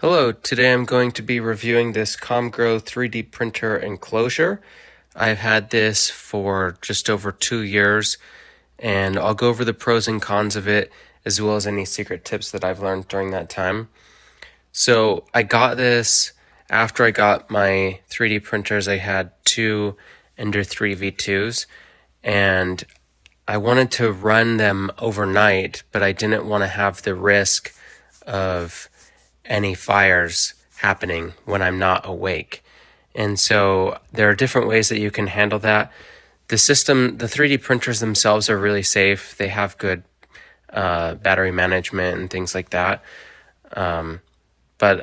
Hello, today I'm going to be reviewing this Comgrow 3D printer enclosure. I've had this for just over 2 years, and I'll go over the pros and cons of it, as well as any secret tips that I've learned during that time. So I got this after I got my 3D printers. I had two Ender 3 V2s, and I wanted to run them overnight, but I didn't want to have the risk of any fires happening when I'm not awake. And so there are different ways that you can handle that. The 3D printers themselves are really safe. They have good battery management and things like that. But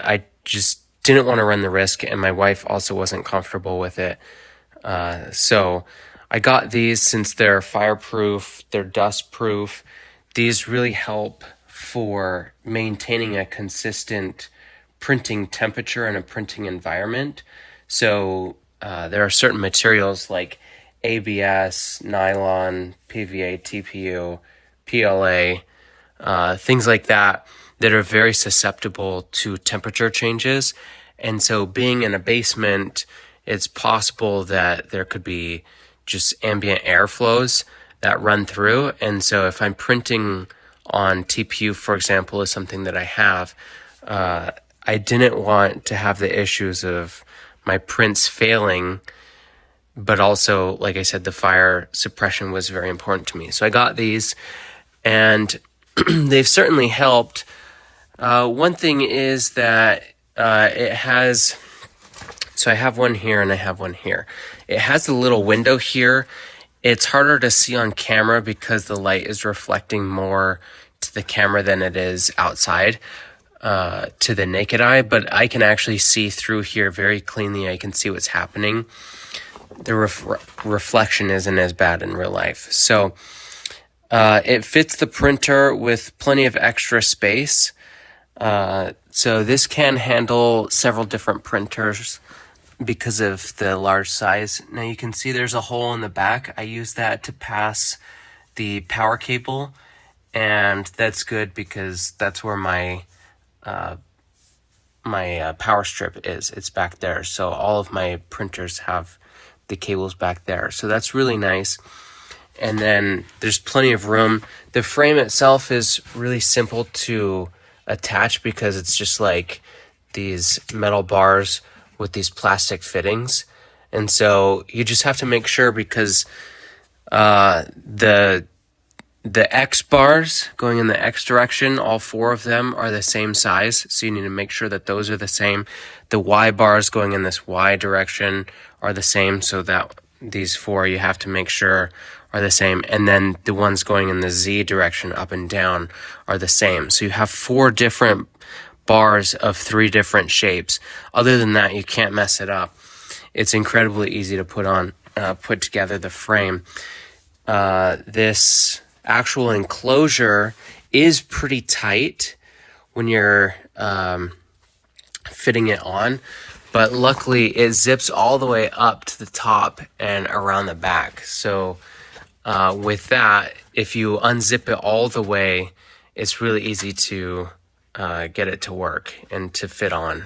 I just didn't want to run the risk, and my wife also wasn't comfortable with it. So I got these since they're fireproof, they're dustproof. These really help for maintaining a consistent printing temperature and a printing environment. So there are certain materials like ABS, nylon, PVA, TPU, PLA, things like that are very susceptible to temperature changes. And so being in a basement, it's possible that there could be just ambient airflows that run through. And so if I'm printing on TPU, for example, is something that I have, I didn't want to have the issues of my prints failing, but also, like I said, the fire suppression was very important to me. So I got these, and they've certainly helped. One thing is that it has, so I have one here and I have one here. It has a little window here. It's harder to see on camera because the light is reflecting more to the camera than it is outside to the naked eye, but I can actually see through here very cleanly. I can see what's happening. The reflection isn't as bad in real life. So it fits the printer with plenty of extra space. So this can handle several different printers because of the large size. Now you can see there's a hole in the back. I use that to pass the power cable, and that's good because that's where my power strip is. It's back there. So all of my printers have the cables back there. So that's really nice. And then there's plenty of room. The frame itself is really simple to attach because it's just like these metal bars with these plastic fittings. And so you just have to make sure, because the X bars going in the X direction, all four of them are the same size. So you need to make sure that those are the same. The Y bars going in this Y direction are the same. So that these four you have to make sure are the same. And then the ones going in the Z direction up and down are the same. So you have four different bars of three different shapes. Other than that, you can't mess it up. It's incredibly easy to put together the frame. This actual enclosure is pretty tight when you're fitting it on, but luckily it zips all the way up to the top and around the back. So with that, if you unzip it all the way, it's really easy to get it to work and to fit on.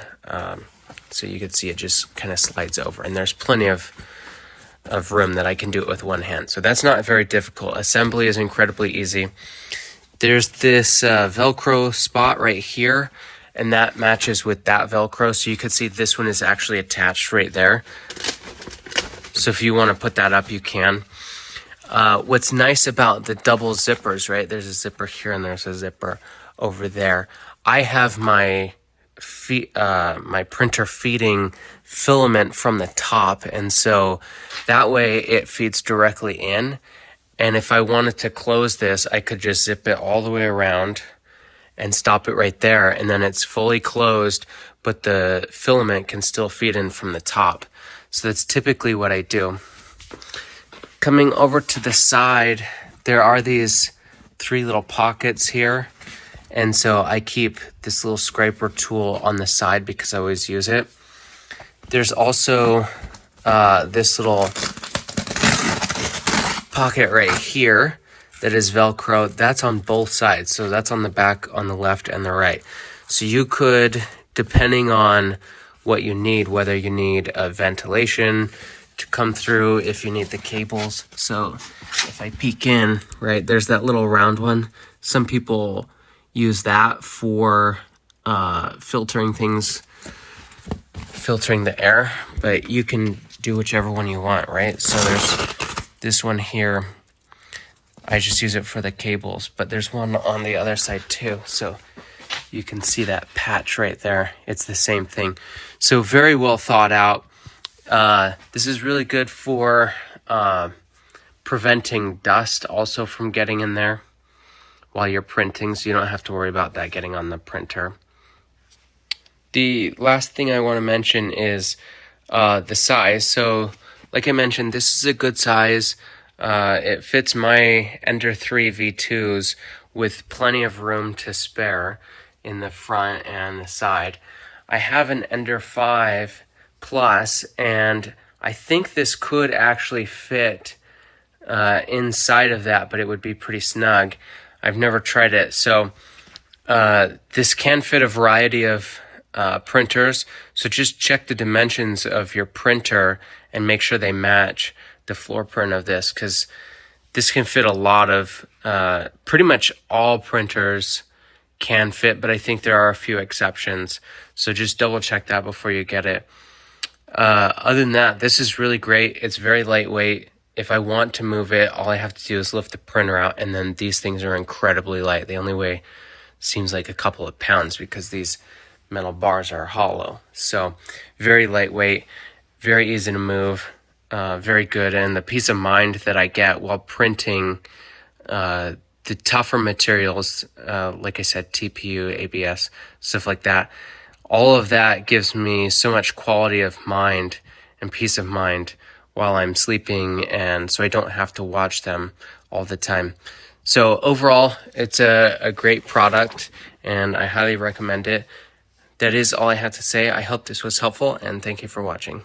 So you can see it just kind of slides over, and there's plenty of room that I can do it with one hand. So that's not very difficult. Assembly is incredibly easy. There's this Velcro spot right here, and that matches with that Velcro. So you can see this one is actually attached right there. So if you want to put that up, you can. What's nice about the double zippers, right? There's a zipper here and there's a zipper over there. I have my printer feeding filament from the top, and so that way it feeds directly in. And if I wanted to close this, I could just zip it all the way around and stop it right there, and then it's fully closed, but the filament can still feed in from the top. So that's typically what I do. Coming over to the side, there are these three little pockets here. And so I keep this little scraper tool on the side because I always use it. There's also this little pocket right here that is Velcro. That's on both sides. So that's on the back, on the left and the right. So you could depending on what you need, whether you need a ventilation to come through, if you need the cables. So if I peek in, right, there's that little round one. Some people use that for filtering the air, but you can do whichever one you want, right? So there's this one here. I just use it for the cables, but there's one on the other side too. So you can see that patch right there. It's the same thing. So very well thought out. This is really good for preventing dust also from getting in there while you're printing, so you don't have to worry about that getting on the printer. The last thing I want to mention is the size. So like I mentioned, this is a good size. It fits my Ender 3 V2s with plenty of room to spare in the front and the side. I have an Ender 5 Plus, and I think this could actually fit inside of that, but it would be pretty snug. I've never tried it. So this can fit a variety of printers. So just check the dimensions of your printer and make sure they match the floor print of this, because this can fit a lot of, pretty much all printers can fit, but I think there are a few exceptions. So just double check that before you get it. Other than that, this is really great. It's very lightweight. If I want to move it, all I have to do is lift the printer out, and then these things are incredibly light. They only weigh, seems like a couple of pounds, because these metal bars are hollow. So very lightweight, very easy to move, very good. And the peace of mind that I get while printing the tougher materials, like I said, TPU, ABS, stuff like that, all of that gives me so much quality of mind and peace of mind while I'm sleeping, and so I don't have to watch them all the time. So overall, it's a great product, and I highly recommend it. That is all I have to say. I hope this was helpful, and thank you for watching.